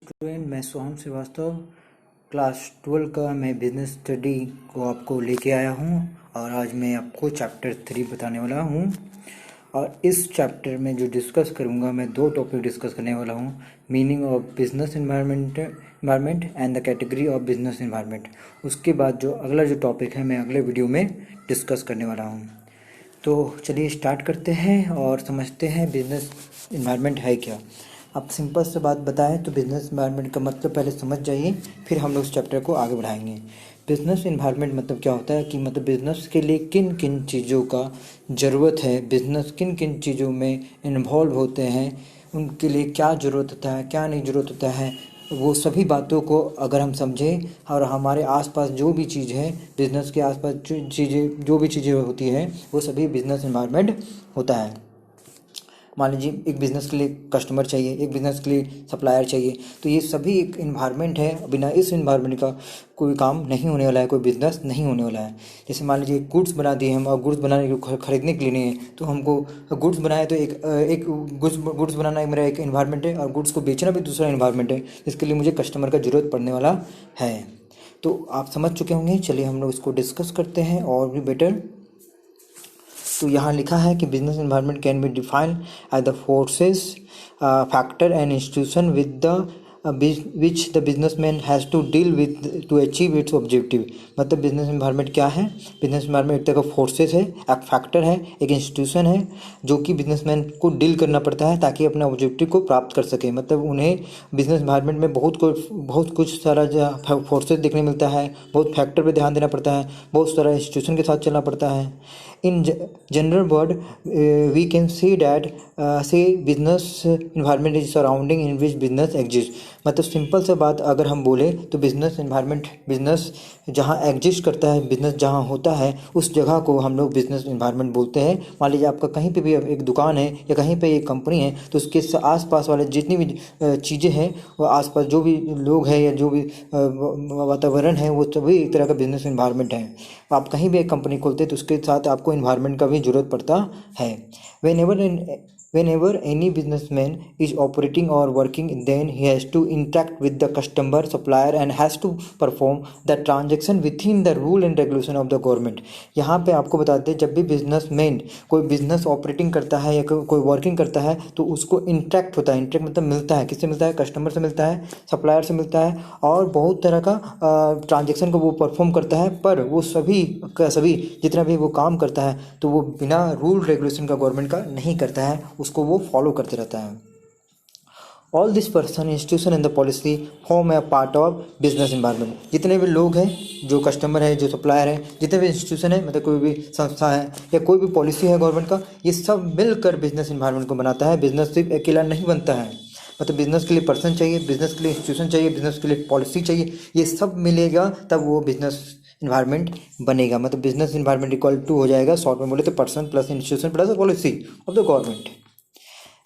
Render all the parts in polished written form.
Student, मैं सोहम Srivastava class 12 का मैं बिजनेस स्टडी को आपको लेके आया हूँ और आज मैं आपको चैप्टर 3 बताने वाला हूँ। और इस चैप्टर में जो डिस्कस करूँगा, मैं दो टॉपिक डिस्कस करने वाला हूँ, meaning of business environment and the category of business environment. उसके बाद जो अगला जो टॉपिक है मैं अगले वीडियो में डिस्कस करने वाला हूँ। तो चलिए स्टार्ट करते हैं और समझते हैं बिजनेस इन्वायरमेंट है क्या। आप सिंपल से बात बताएं तो बिजनेस इन्वायरमेंट का मतलब पहले समझ जाइए, फिर हम लोग इस चैप्टर को आगे बढ़ाएंगे। बिजनेस इन्वायरमेंट मतलब क्या होता है कि मतलब बिजनेस के लिए किन किन चीज़ों का ज़रूरत है, बिजनेस किन किन चीज़ों में इन्वॉल्व होते हैं, उनके लिए क्या ज़रूरत होता है, क्या नहीं ज़रूरत होता है, वो सभी बातों को अगर हम समझें और हमारे आसपास जो भी चीज़ है, बिज़नेस के आसपास जो भी चीज़ें होती हैं, वो सभी बिज़नेस इन्वायरमेंट होता है। मान लीजिए एक बिज़नेस के लिए कस्टमर चाहिए, एक बिज़नेस के लिए सप्लायर चाहिए, तो ये सभी एक इन्वायरमेंट है। बिना इस इन्वायरमेंट का कोई काम नहीं होने वाला है, कोई बिज़नेस नहीं होने वाला है। जैसे मान लीजिए गुड्स बना दिए हम और गुड्स बनाने को खरीदने के लिए नहीं है, तो हमको गुड्स बनाए तो एक गुड्स बनाना मेरा एक इन्वायरमेंट है और गुड्स को बेचना भी दूसरा इन्वायरमेंट है, जिसके लिए मुझे कस्टमर का ज़रूरत पड़ने वाला है। तो आप समझ चुके होंगे। चलिए हम लोग इसको डिस्कस करते हैं और भी बेटर। तो यहाँ लिखा है कि business environment can be defined as the forces factor and institution with the which the businessman has to deal with to achieve its objective. मतलब बिजनेस इन्वायरमेंट क्या है? बिजनेस इन्वायरमेंट एक तरह का फोर्सेस है, एक फैक्टर है, एक इंस्टीट्यूशन है जो कि बिजनेसमैन को डील करना पड़ता है ताकि अपने ऑब्जेक्टिव को प्राप्त कर सके। मतलब उन्हें बिजनेस इन्वायरमेंट में बहुत कुछ सारा फोर्सेस देखने मिलता है, बहुत फैक्टर पर ध्यान देना पड़ता है, बहुत सारा इंस्टीट्यूशन के साथ चलना पड़ता है। In general word, we can see that business environment is surrounding in which business exists। मतलब सिंपल से बात अगर हम बोले तो बिजनेस इन्वायरमेंट, बिजनेस जहाँ एग्जिस्ट करता है, बिजनेस जहाँ होता है, उस जगह को हम लोग बिजनेस इन्वायरमेंट बोलते हैं। मान लीजिए आपका कहीं पे भी एक दुकान है या कहीं पे एक कंपनी है, तो उसके आसपास वाले जितनी भी चीज़ें हैं, वो आसपास जो भी लोग हैं या जो भी वातावरण है, वो सभी एक तरह का बिजनेस इन्वायरमेंट है। आप कहीं भी एक कंपनी खोलते हैं तो उसके साथ आपको इन्वायरमेंट का भी ज़रूरत पड़ता है। Whenever any businessman is operating or working, then he has to interact with the customer, supplier and has to perform the transaction within the rule and regulation of the government। यहाँ पे आपको बताते हैं, जब भी बिजनेसमैन कोई business operating करता है या कोई वर्किंग करता है तो उसको इंटरेक्ट होता है। इंटरेक्ट मतलब मिलता है, किससे मिलता है? कस्टमर से मिलता है, सप्लायर से मिलता है और बहुत तरह का ट्रांजेक्शन को वो परफॉर्म करता है। पर वो सभी का सभी जितना भी वो काम करता है तो वो बिना रूल रेगुलेशन का गवर्नमेंट का नहीं करता है, उसको वो फॉलो करते रहता है। All this person, institution and the policy form A part of business environment. जितने भी लोग हैं, जो कस्टमर है, जो सप्लायर है, जितने भी इंस्टीट्यूशन है, मतलब कोई भी संस्था है या कोई भी पॉलिसी है गवर्नमेंट का, ये सब मिलकर बिजनेस इन्वायरमेंट को बनाता है। बिजनेस सिर्फ अकेला नहीं बनता है। मतलब बिजनेस के लिए पर्सन चाहिए, बिजनेस के लिए इंस्टीट्यूशन चाहिए, बिजनेस के लिए पॉलिसी चाहिए, ये सब मिलेगा तब वो बिजनेस इन्वायरमेंट बनेगा। मतलब बिजनेस इन्वायरमेंट इक्वल टू हो जाएगा, शॉर्ट में बोले तो person plus institution plus policy of the government.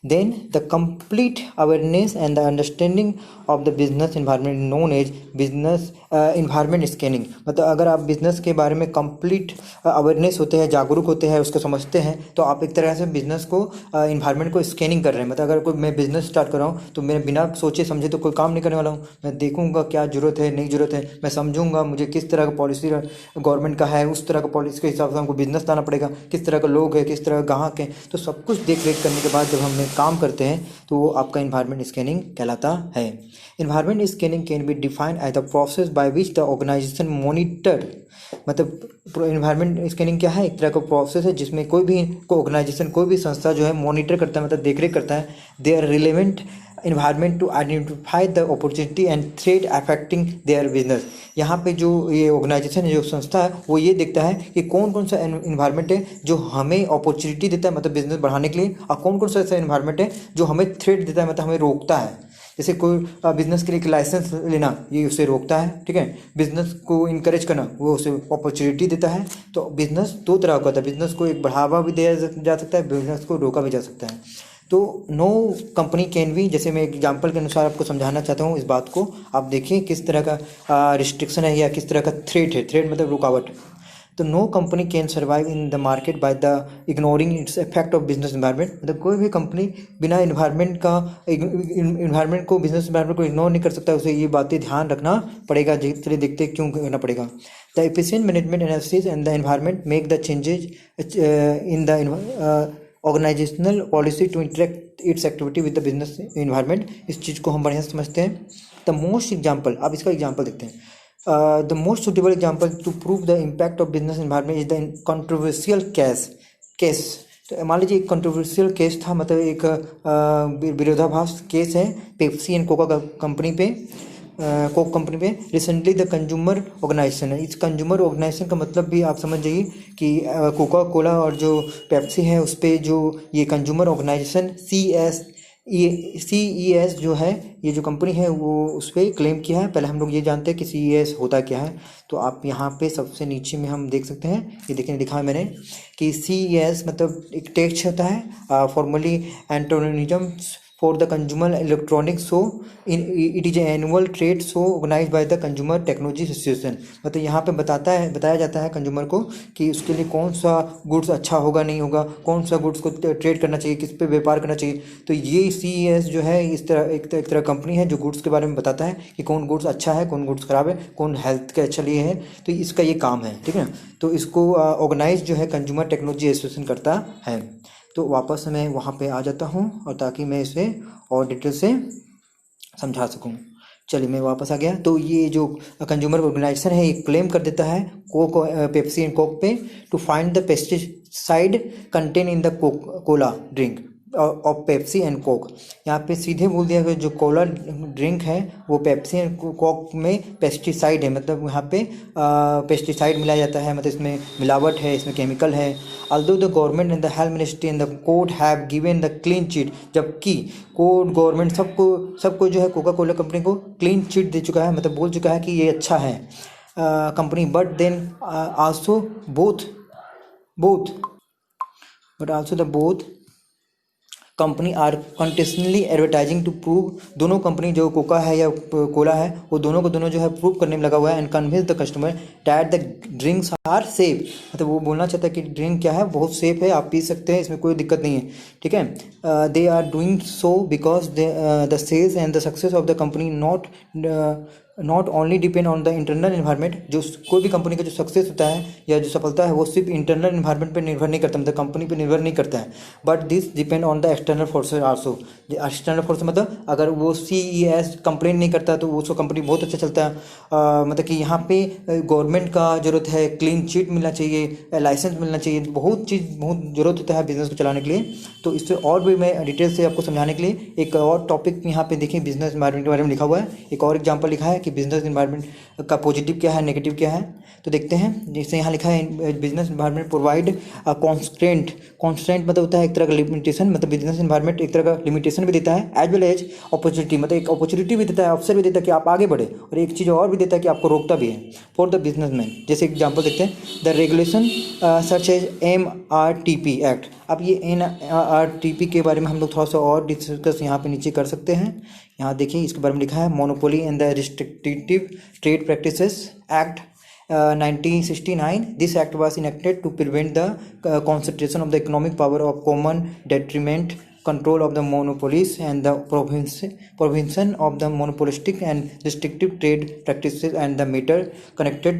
Then the complete awareness and the understanding of the business environment known as business environment scanning। मतलब अगर आप बिजनेस के बारे में कंप्लीट अवेयरनेस होते हैं, जागरूक होते हैं, उसको समझते हैं, तो आप एक तरह से बिजनेस को इन्वायरमेंट को स्कैनिंग कर रहे हैं। मतलब अगर कोई मैं बिजनेस स्टार्ट कर रहा हूँ तो मैं बिना सोचे समझे तो कोई काम नहीं करने वाला हूँ। मैं देखूंगा क्या ज़रूरत है, नहीं ज़रूरत है, मैं समझूंगा मुझे किस तरह का पॉलिसी गवर्नमेंट का है, उस तरह का पॉलिसी के हिसाब से हमको बिजनेस लाना पड़ेगा, किस तरह का लोग है, किस तरह का ग्राहक है। तो सब कुछ देख रेख करने के बाद जब हमने काम करते हैं तो वो आपका इन्वायरमेंट स्कैनिंग कहलाता है। Environment scanning can be defined as the process by which the organization monitor. मतलब इन्वायरमेंट स्कैनिंग क्या है? एक तरह का प्रोसेस है जिसमें कोई भी ऑर्गेनाइजेशन, कोई भी संस्था जो है मॉनिटर करता है, मतलब देखरेख करता है their relevant environment to identify the opportunity and threat affecting their business. यहाँ पे जो ये ऑर्गेनाइजेशन है, जो संस्था है, वो ये देखता है कि कौन कौन सा इन्वायरमेंट है जो हमें अपॉर्चुनिटी देता है, मतलब बिजनेस बढ़ाने के लिए, और कौन कौन सा ऐसा इन्वायरमेंट है जो हमें थ्रेट देता है, मतलब हमें रोकता है। जैसे कोई बिजनेस के लिए लाइसेंस लेना, ये उसे रोकता है, ठीक है। बिजनेस को इनकरेज करना, वो उसे अपॉर्चुनिटी देता है। तो बिजनेस दो तरह का होता है, बिजनेस को एक बढ़ावा भी दिया जा सकता है, बिजनेस को रोका भी जा सकता है। तो नो कंपनी कैन बी, जैसे मैं एग्जांपल के अनुसार आपको समझाना चाहता हूँ इस बात को। आप देखिए किस तरह का रिस्ट्रिक्शन है या किस तरह का थ्रेट है। थ्रेट मतलब रुकावट। तो no company can survive in the market by the ignoring its effect of business environment. मतलब कोई भी कंपनी बिना इन्वायरमेंट को बिजनेस एनवायरनमेंट को इग्नोर नहीं कर सकता, उसे ये बातें ध्यान रखना पड़ेगा। चलिए देखते क्यों करना पड़ेगा। The efficient management analysis and the environment make the changes in the organizational policy to interact its activity with the business environment. इस चीज़ को हम बढ़िया से समझते हैं। द मोस्ट एग्जाम्पल, अब इसका एग्जाम्पल देखते हैं। The most suitable example to prove the impact of business environment is the controversial case. तो मान लीजिए एक कंट्रोवर्शियल केस था, मतलब एक विरोधाभास केस है पेप्सी एंड कोका कंपनी पे, कोक कंपनी पे। रिसेंटली द कंज्यूमर ऑर्गेनाइजेशन है, इस कंज्यूमर ऑर्गेनाइजेशन का मतलब भी आप समझ जाइए कि कोका कोला और जो पेप्सी है उस पर जो ये कंज्यूमर ऑर्गेनाइजेशन CES जो है, ये जो कंपनी है वो उस पर क्लेम किया है। पहले हम लोग ये जानते हैं कि CES होता क्या है, तो आप यहाँ पे सबसे नीचे में हम देख सकते हैं, ये देखने लिखा है मैंने कि CES मतलब एक टेक्स्ट होता है, formally antonyms for the consumer electronics show it is annual trade show organize by the consumer technology association. मतलब यहाँ पे बताया जाता है कंज्यूमर को कि उसके लिए कौन सा गुड्स अच्छा होगा नहीं होगा, कौन सा गुड्स को ट्रेड करना चाहिए, किस पे व्यापार करना चाहिए। तो ये CES जो है इस तरह एक तरह कंपनी है जो गुड्स के बारे में बताता है कि कौन गुड्स अच्छा है, कौन गुड्स खराब है, कौन हेल्थ के अच्छा लिए है। तो इसका ये काम है, ठीक है। तो इसको ऑर्गेनाइज जो है कंज्यूमर टेक्नोलॉजी एसोसिएशन करता है। तो वापस मैं वहाँ पे आ जाता हूँ और ताकि मैं इसे और डिटेल से समझा सकूँ। चलिए मैं वापस आ गया। तो ये जो कंज्यूमर ऑर्गेनाइजेशन है ये क्लेम कर देता है पेप्सी एंड कोक पे to find the pesticide content in the cola drink of Pepsi and Coke. यहाँ पे सीधे बोल दिया गया जो कोला ड्रिंक है वो पेप्सी एंड कोक में पेस्टिसाइड है, मतलब यहाँ पे पेस्टिसाइड मिलाया जाता है, मतलब इसमें मिलावट है, इसमें केमिकल है। although the government and the health ministry and the court have given the clean cheat, जबकि कोर्ट गवर्नमेंट सबको जो है कोका कोला कंपनी को क्लीन चिट दे चुका है, मतलब बोल चुका है कि ये अच्छा है company. But then also both company are continuously advertising to prove, दोनों कंपनी जो कोका है या कोला है वो दोनों को दोनों जो है प्रूव करने में लगा हुआ है and convince the customer that the drinks are safe. मतलब वो बोलना चाहता है कि ड्रिंक क्या है, बहुत सेफ है, आप पी सकते हैं, इसमें कोई दिक्कत नहीं है, ठीक है। They are doing so because the sales and the success of the company not only depend on the internal environment. जो कोई भी कंपनी का जो सक्सेस होता है या जो सफलता है वो सिर्फ इंटरनल इन्वायरमेंट पे निर्भर नहीं करता, मतलब कंपनी पे निर्भर नहीं करता है, but this depend on the external forces also. External force मतलब अगर वो CES कंप्लेन नहीं करता तो उसको कंपनी बहुत अच्छा चलता है। मतलब कि यहाँ पे गवर्नमेंट का जरूरत है, क्लीन चिट मिलना चाहिए, लाइसेंस मिलना चाहिए, बहुत ज़रूरत होता है बिजनेस को चलाने के लिए। तो इससे और भी मैं डिटेल से आपको समझाने के लिए एक और टॉपिक यहाँ पे देखिए, बिजनेस एनवायरनमेंट के बारे में लिखा हुआ है। एक और एग्जाम्पल लिखा है कि बिजनेस एनवायरनमेंट का पॉजिटिव क्या है, नेगेटिव क्या है। तो देखते हैं, जैसे यहाँ लिखा है बिजनेस एनवायरनमेंट प्रोवाइड कॉन्स्टेंट मतलब होता है एक तरह का लिमिटेशन, मतलब बिजनेस एनवायरनमेंट एक तरह का लिमिटेशन भी देता है, एज वेल एज अपॉर्चुनिटी, मतलब एक अपॉर्चुनिटी भी देता है, अवसर भी देता है कि आप आगे बढ़े, और एक चीज़ और भी देता है कि आपको रोकता भी है फॉर द बिजनेसमैन। जैसे एग्जाम्पल देखते हैं, the regulation such as MRTP act. अब ये MRTP के बारे में हम लोग थोड़ा सा और डिस्कस यहाँ पे नीचे कर सकते हैं। यहाँ देखिए इसके बारे में लिखा है, monopoly and the restrictive trade practices act 1969. This act was enacted to prevent the concentration of the economic power of common detriment control of the monopolies and the prohibition of the monopolistic and restrictive trade practices and the matter connected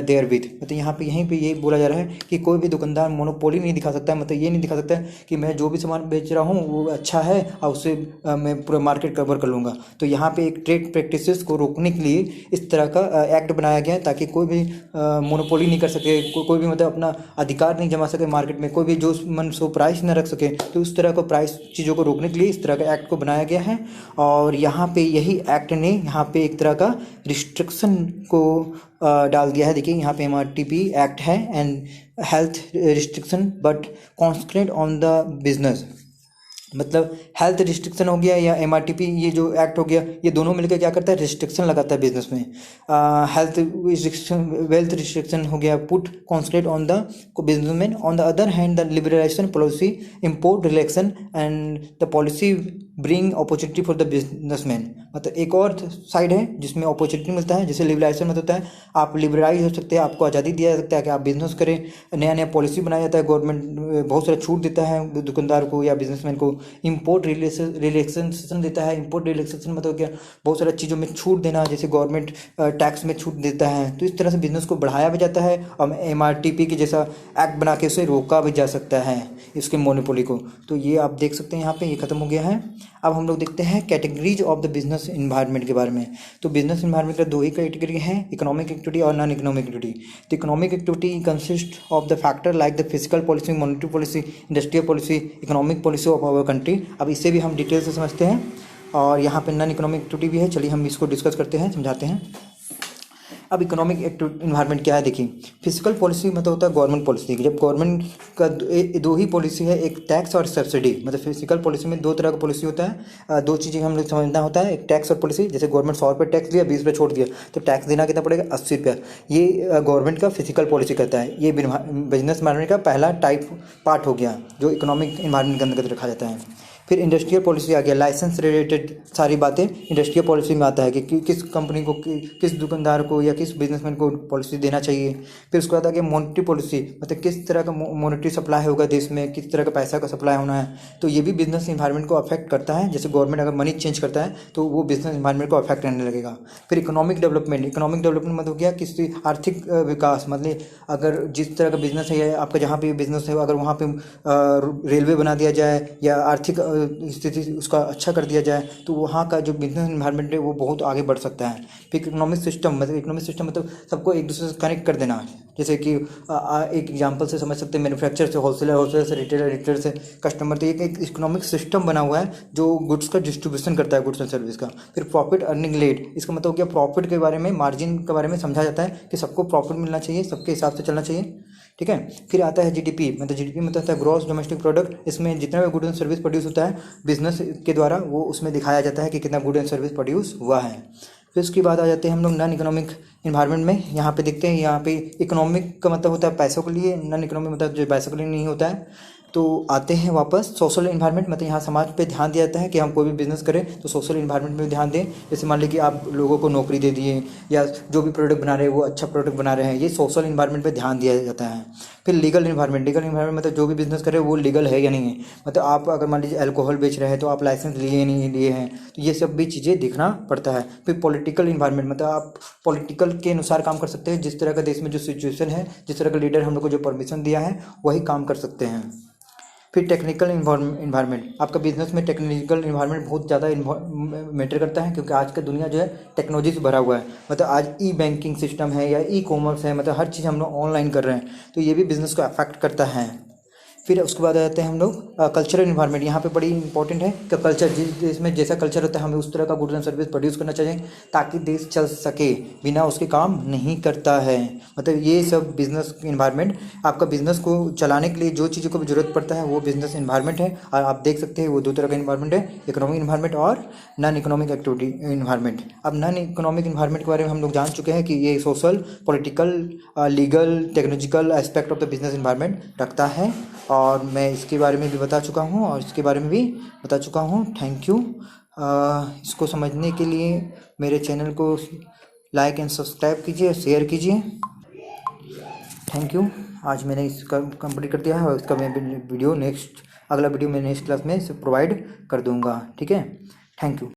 therewith। मतलब यहाँ पे यहीं पे ये बोला जा रहा है कि कोई भी दुकानदार मोनोपोली नहीं दिखा सकता है, मतलब ये नहीं दिखा सकता है कि मैं जो भी सामान बेच रहा हूँ वो अच्छा है और उससे मैं पूरा मार्केट कवर कर लूँगा। तो यहाँ पे एक ट्रेड प्रैक्टिसेस को रोकने के लिए इस तरह का एक्ट बनाया गया है ताकि कोई भी मोनोपोली नहीं कर सके, कोई भी मतलब अपना अधिकार नहीं जमा सके मार्केट में, कोई भी जो मन सो प्राइस न रख सके। तो उस तरह का प्राइस चीज़ों को रोकने के लिए इस तरह का एक्ट को बनाया गया है। और यहाँ पे यही एक्ट ने यहाँ पे एक तरह का रिस्ट्रिक्शन को डाल दिया है। देखिए यहाँ पे MRTP एक्ट है and health restriction but constant on the business, मतलब हेल्थ रिस्ट्रिक्शन हो गया या MRTP ये जो एक्ट हो गया, ये दोनों मिलकर क्या करता है, रिस्ट्रिक्शन लगाता है बिजनेस में। हेल्थ रिस्ट्रिक्शन वेल्थ रिस्ट्रिक्शन हो गया, put constant on the businessman. On the other hand the liberalisation policy import relaxation and the policy bring opportunity for the businessman, मतलब एक और साइड है जिसमें अपॉर्चुनिटी मिलता है, जैसे लिबरलाइजेशन मतलब होता है आप लिबरलाइज हो सकते हैं, आपको आज़ादी दिया जा सकता है कि आप बिजनेस करें, नया नया पॉलिसी बनाया जाता है, गवर्नमेंट बहुत सारा छूट देता है दुकानदार को या बिजनेसमैन को, इम्पोर्ट रिलैक्सेशन देता है। इम्पोर्ट रिलैक्सेशन मतलब क्या, बहुत सारा चीज़ों में छूट देना, जैसे गवर्नमेंट टैक्स में छूट देता है, तो इस तरह से बिजनेस को बढ़ाया भी जाता है और MRTP के जैसा एक्ट बना के उसे रोका भी जा सकता है इसके मोनोपोली को। तो ये आप देख सकते हैं यहाँ पे, ये खत्म हो गया है। अब हम लोग देखते हैं categories of the business environment के बारे में। तो बिजनेस इन्वायरमेंट का दो ही कैटेगरी है, इकोनॉमिक एक्टिविटी और नॉन इकोनॉमिक एक्टिविटी। तो economic activity consist of the factor like the physical policy, monetary policy, industrial policy, economic policy of our country. अब इसे भी हम डिटेल से समझते हैं और यहाँ पे नॉन इकोनॉमिक एक्टिविटी भी है, चलिए हम इसको डिस्कस करते हैं, समझाते हैं। अब इकोनॉमिक इन्वायरमेंट क्या है, देखिए फिजिकल पॉलिसी मतलब होता है गवर्नमेंट पॉलिसी। जब गवर्नमेंट का दो ही पॉलिसी है, एक टैक्स और सब्सिडी। मतलब फिजिकल पॉलिसी में दो तरह का पॉलिसी होता है, दो चीज़ें हम लोग समझना होता है, एक टैक्स और पॉलिसी। जैसे गवर्नमेंट 100 रुपये टैक्स दिया, 20 रुपये छोड़ दिया, तो टैक्स देना कितना पड़ेगा, 80 रुपया। ये गवर्नमेंट का फिजिकल पॉलिसी करता है। ये बिजनेस इन्वायरमेंट का पहला टाइप पार्ट हो गया जो इकोनॉमिक इन्वायरमेंट के अंतर्गत रखा जाता है। फिर इंडस्ट्रियल पॉलिसी आ गया, लाइसेंस रिलेटेड सारी बातें इंडस्ट्रियल पॉलिसी में आता है कि किस कंपनी को, किस दुकानदार को या किस बिजनेसमैन को पॉलिसी देना चाहिए। फिर उसके बाद आ गया मॉनेटरी पॉलिसी, मतलब किस तरह का मॉनेटरी सप्लाई होगा देश में, किस तरह का पैसा का सप्लाई होना है। तो ये भी बिजनेस इन्वायरमेंट को अफेक्ट करता है। जैसे गवर्नमेंट अगर मनी चेंज करता है तो वो बिजनेस इन्वायरमेंट को अफेक्ट करने लगेगा। फिर इकोनॉमिक डेवलपमेंट, इकोनॉमिक डेवलपमेंट मतलब क्या, किसी आर्थिक विकास, मतलब अगर जिस तरह का बिजनेस है या आपका जहाँ पे बिजनेस है, अगर वहाँ पे रेलवे बना दिया जाए या आर्थिक स्थिति उसका अच्छा कर दिया जाए तो वहाँ का जो बिजनेस इन्वायरमेंट है वो बहुत आगे बढ़ सकता है। फिर इकोनॉमिक सिस्टम, मतलब इकोनॉमिक सिस्टम मतलब सबको एक दूसरे से कनेक्ट कर देना। जैसे कि एक एग्जांपल से समझ सकते हैं, मैन्युफैक्चर से होलसेलर, होलसेलर से रिटेलर, रिटेलर से कस्टमर। तो एक इकोनॉमिक सिस्टम बना हुआ है जो गुड्स का डिस्ट्रीब्यूशन करता है, गुड्स एंड सर्विस का। फिर प्रॉफिट अर्निंग लेट, इसका मतलब क्या, प्रॉफिट के बारे में, मार्जिन के बारे में समझा जाता है कि सबको प्रॉफिट मिलना चाहिए, सबके हिसाब से चलना चाहिए, ठीक है। फिर आता है जीडीपी, मतलब जीडीपी मतलब होता है ग्रॉस डोमेस्टिक प्रोडक्ट। इसमें जितना भी गुड एंड सर्विस प्रोड्यूस होता है बिजनेस के द्वारा, वो उसमें दिखाया जाता है कि कितना गुड एंड सर्विस प्रोड्यूस हुआ है। फिर उसके बाद आ जाते हैं हम लोग नॉन इकोनॉमिक इन्वायरमेंट में। यहाँ पे देखते हैं, यहाँ पे इकोनॉमिक का मतलब होता है पैसों के लिए, नॉन इकोनॉमिक मतलब जो पैसों के लिए नहीं होता है। तो आते हैं वापस सोशल इन्वायरमेंट, मतलब यहाँ समाज पे ध्यान दिया जाता है कि हम कोई भी बिजनेस करें तो सोशल इन्वायरमेंट में ध्यान दें। जैसे मान लीजिए आप लोगों को नौकरी दे दिए या जो भी प्रोडक्ट बना रहे हैं वो अच्छा प्रोडक्ट बना रहे हैं, ये सोशल इन्वायरमेंट पे ध्यान दिया जाता है। फिर लीगल इन्वायरमेंट, लीगल इन्वायरमेंट मतलब जो भी बिजनेस करे वो लीगल है या नहीं है। मतलब आप अगर मान लीजिए अल्कोहल बेच रहे हैं तो आप लाइसेंस लिए नहीं लिए हैं, तो ये सब भी चीज़ें देखना पड़ता है। फिर पॉलिटिकल इन्वायरमेंट, मतलब आप पॉलिटिकल के अनुसार काम कर सकते हैं, जिस तरह का देश में जो सिचुएशन है, जिस तरह का लीडर हम लोग को जो परमिशन दिया है वही काम कर सकते हैं। फिर टेक्निकल इन्वायरमेंट, आपका बिजनेस में टेक्निकल इन्वायरमेंट बहुत ज़्यादा मैटर करता है, क्योंकि आज का दुनिया जो है टेक्नोलॉजी से भरा हुआ है। मतलब आज ई बैंकिंग सिस्टम है या ई कॉमर्स है, मतलब हर चीज़ हम लोग ऑनलाइन कर रहे हैं, तो ये भी बिज़नेस को अफेक्ट करता है। फिर उसके बाद आ जाते हैं हम लोग कल्चरल इन्वायरमेंट। यहाँ पे बड़ी इंपॉर्टेंट है कि कल्चर, जिस देश में जैसा कल्चर होता है हमें उस तरह का गुड्स एंड सर्विस प्रोड्यूस करना चाहिए ताकि देश चल सके, बिना उसके काम नहीं करता है। मतलब ये सब बिजनेस इन्वायरमेंट, आपका बिजनेस को चलाने के लिए जो चीज़ों को भी जरूरत पड़ता है वो बिजनेस इन्वायरमेंट है। और आप देख सकते हैं वो दो तरह का इन्वायरमेंट है, इकोनॉमिक इन्वायरमेंट और नॉन इकोनॉमिक एक्टिविटी इन्वायरमेंट। अब नॉन इकोनॉमिक इन्वायरमेंट के बारे में हम लोग जान चुके हैं कि ये social, political, legal, technological aspect of the business environment रखता है, और मैं इसके बारे में भी बता चुका हूँ और इसके बारे में भी बता चुका हूँ। Thank you. इसको समझने के लिए मेरे चैनल को लाइक एंड सब्सक्राइब कीजिए, शेयर कीजिए। Thank you. आज मैंने इसका कंप्लीट कर दिया है और इसका मैं वीडियो अगला वीडियो मैं नेक्स्ट क्लास में इसे प्रोवाइड कर दूँगा, ठीक है। Thank you.